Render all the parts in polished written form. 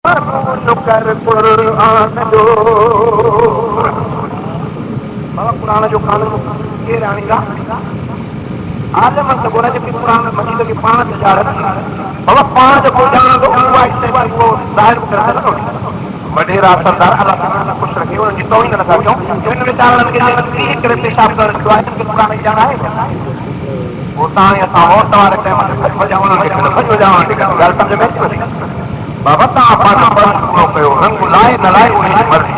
कर कुरान जो बाबा कुरान जो कानून ये राणीगा आलम से बोला जब कुरान मजीद के 5000 बाबा 5 को जान दो वाइट से वो जाहिर कर दो वडेरा सरदार अल्लाह ताला खुश रखे उनकी तौहीन न करो इन विचारन के लिए करे पेशाब कर दुआ के कुरान जाना है वो ताने असा हो तवारे टाइम में बजावण के बजावण के गल समझ में बाबा ता पाण पर कयो रंग लाए न लाए उन्हें मर्जी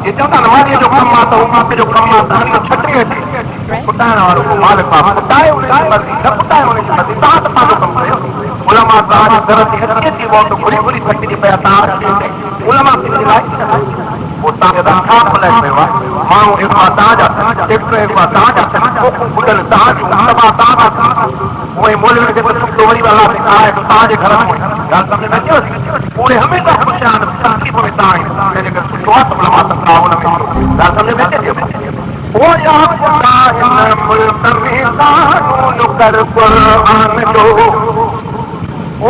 ये चवंदा नमाज़ी जो कम आ तो उमा जो कम आ त छटरी अची पुटाइण वारो को मालिक बाबा पुटाए उन्हें मर्जी न पुटाए उन्हें मर्जी ता त पाणो कम कयो उलमा ताज दरत हती थी वो तो बुरी बुरी फटजी पया ता उलमा के लाए वो ता के खाप ले पयो माण्हू इमा ताज एक इमा ताज बुडल ताज सभा ताज वो मौलवी के कुछ तो वरी वाला है ताज घर में गल समझ में अचे पूरे हमेशा खुशान तकलीफ में ताई मेरे के सुवात उलमा तक उन में गल समझ में अचे ओ या खुदा इन मुल्क में कानून कर कुरान दो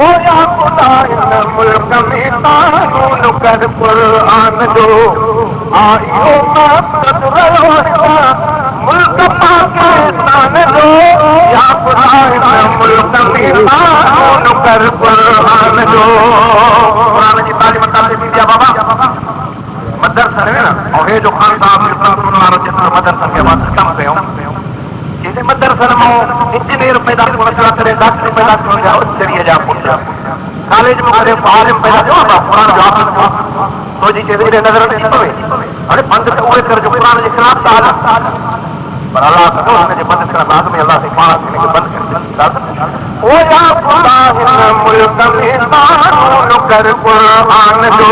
ओ या खुदा इन मुल्क में कानून कर कुरान दो आयो मत रहो मुल्क पाकिस्तान दो या खुदा इन मुल्क में कानून कर कुरान दो कुरान की तालीम तालीम दिया बाबा मदरसा है ना और ये जो खान साहब ने सुनवार जितना मदरसा के बाद कम पे हो इसे मदरसा में इंजीनियर पैदा होना करे डॉक्टर पैदा हो जाओ चलिए जा पूछा कॉलेज में करे आलिम पैदा हो कुरान जो तो जी के मेरे नजर में नहीं पवे अरे बंद हुए कर जो कुरान के खिलाफ था पर अल्लाह को हमें बंद करना लाजमी अल्लाह से पास करने के बंद कर ओ या खुदा इन मुल्क में कानून कर कुरान दो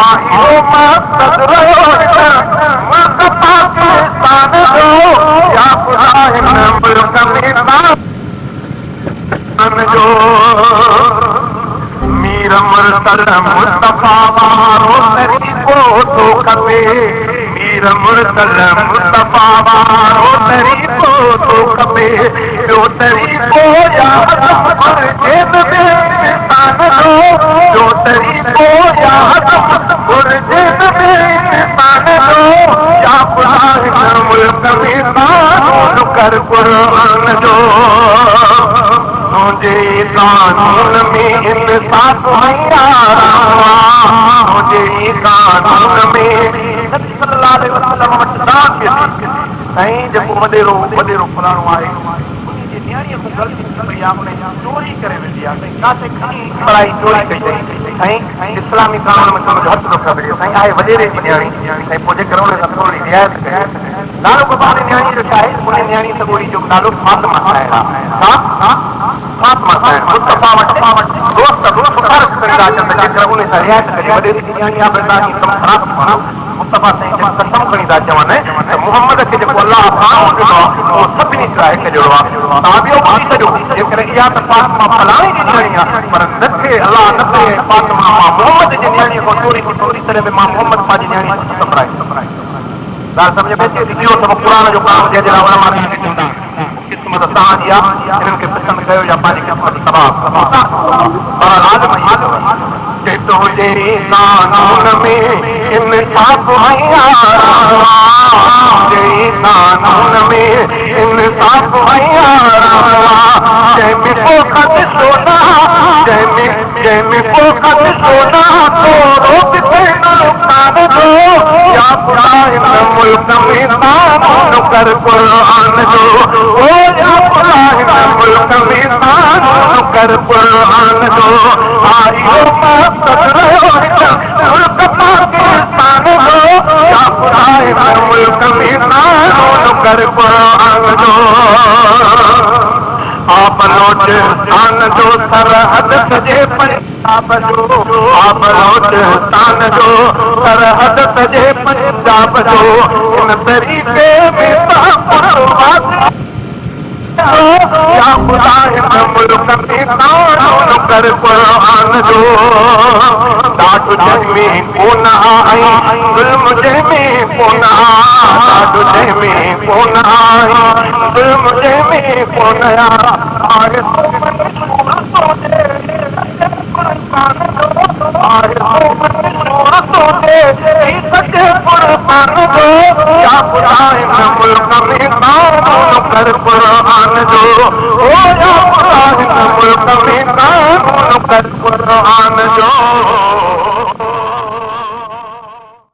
आयो मत रहो मुल्क पाकिस्तान दो या खुदा इन मुल्क में कानून दो मीर मुर्तद मुस्तफा वारो तरीको तो खपे मीर मुर्तद मुस्तफा वारो तरीको तो खपे जो तरीको याद पर जेब में इंसान दो जो तरीको याद पर जेब में इंसान दो या खुदा इन मुल्क में कानून कर कुरान दो मुझे कानून में इंसाफ मैया मुझे कानून में सल्लल्लाहु अलैहि वसल्लम वटदान के साईं जब मदेरो फलाणो आहे उनजी न्याणीअ को ग़लती कई आहे उन चोरी करे वेंदी आहे साईं काथे खणी पढ़ाई चोरी कई साईं इस्लामी कानून में समझ हथ थो खपे साईं आहे वॾेरे जी न्याणी साईं पोइ जेकर उन सां थोरी रियायत कजे नालो बाबा ने न्याणी जो छा आहे उन न्याणी सॻोड़ी जो नालो फातिमा साहिब आहे फातिमा साहिब मुस्तफा वटि दोस्त फर्क़ कंदा अचनि जेकर उन सां रियायत कजे वॾेरी जी न्याणी आहे बरदाश्त कम ख़राब थो मुस्तफा साईं जब कसम खणी था चवनि त मुहम्मद खे जेको अल्लाह कानून ॾिनो आहे उहो सभिनी सां हिकु जहिड़ो आहे तव्हां ॿियो ॿुधी सॼो जेकर इहा त फातिमा फलाणी जी न्याणी आहे पर नथे अल्लाह नथे फातिमा मां मुहम्मद जी न्याणीअ खां चोरी तरह में मां मुहम्मद पंहिंजी न्याणी सपराए ॻाल्हि सम्झ में अचे थी इहो सभु क़ुरान जो काम जंहिंजे लाइ उलमा चवंदा क़िस्मत तव्हांजी आहे हिननि खे पसंदि कयो या पंहिंजी क़िस्मत तबाह जेतो हुजे कानून में इंसाफ मैया कानून में इंसाफ मैया जंहिंमें पोखत सोना जंहिंमें पोखत सोना थोरो बि नुक़सान दो या खुदा इन मुल्क में कानून कर कुरान दो ओ या खुदा इन मुल्क में कानून कर कुरान दो आयो मुल्क पाकिस्तान दो या खुदा इन मुल्क में कानून कर कुरान दो आप लौट स्थान जो सरहद सजे पंजाब जो आप लौट स्थान जो सरहद सजे पंजाब जो इन तरीके में या खुदा इन मुल्क में कानून कर कुरान दो ॾाढो जंहिंमें कोन आई ज़ुल्म जंहिंमें कोन ॾाढो जंहिंमें कोन आई ज़ुल्म जंहिंमें कोन सूरतों ते इज़त क़ुर्बान जो या ॿुधाए न मुल्क में कानून कर क़ुर्आन जो ओ या ॿुधाए न मुल्क में कानून कर क़ुर्आन जो